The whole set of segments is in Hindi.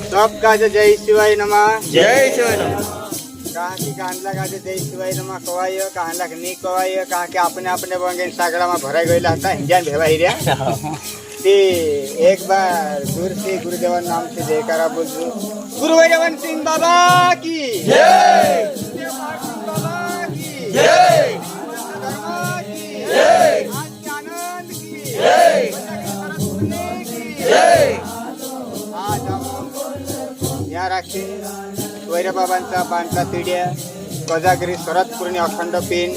सब का जय शिवाय नमः। जय शिवाय नमः। कहा की कांडला का जय शिवाय नमः कवाय कांडला के नी कवाय कहा के अपने अपने बंगे सागरा में भरा गईला था हिंजान भेवा हिरिया ते एक बार दूर से गुरुदेवन नाम से जयकारा बोल दो। गुरु वैरवन सिंह बाबा की जय। गुरुदेव सिंह बाबा की जय। जय। आनंद की जय। जय। आज हम यहाँ राखी वैर बाबांचा पांढरा तिड्या कोजागिरी शरदपूर्णी अखंड पिन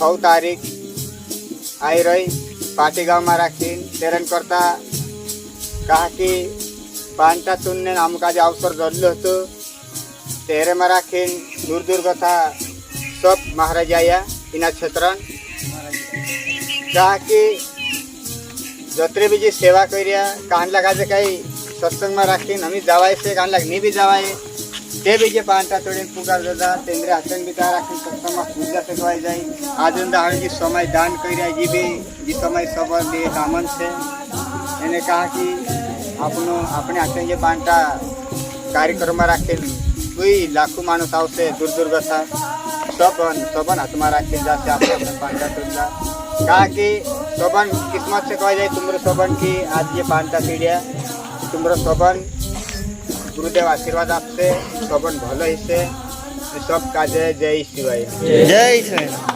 6 तारीख आई रही पाटीगाव में राखी तेरन करता कहा कि पांढरा तुन्ने आमका जे अवसर जल्लो होतो तेरे में राखी दूर दूर कथा सब महाराज आया इना क्षेत्र कहा कि जतरे भी जी सेवा करिया कान लगा जे कहीं सत्संग में राखी हमी जावाय से कान लग नहीं भी जावाय ते भी जे पांढरा तोड़े पुकार दादा तेंद्रे हाथन बिता राखी सत्संग में पूजा से कवाई जाए आज हमें जी समय दान करिया जी भी जी समय सब दे कामन से मैंने कहा कि अपनो अपने हाथन जे पांढरा कार्यक्रम में राखे कोई लाखों मानुस आवशे दूर दूर कथा सबन हाथ में राखी जाते अपने पांढरा तोड़ला कहा कि सबन किस्मत से कहा जाए तुमरो सबन की आज ये पांढरा पीढ़िया तुमरो सबन गुरुदेव आशीर्वाद आपसे सबन भलो हिस्से सब काजे जय शिवाय। जय शिवाय।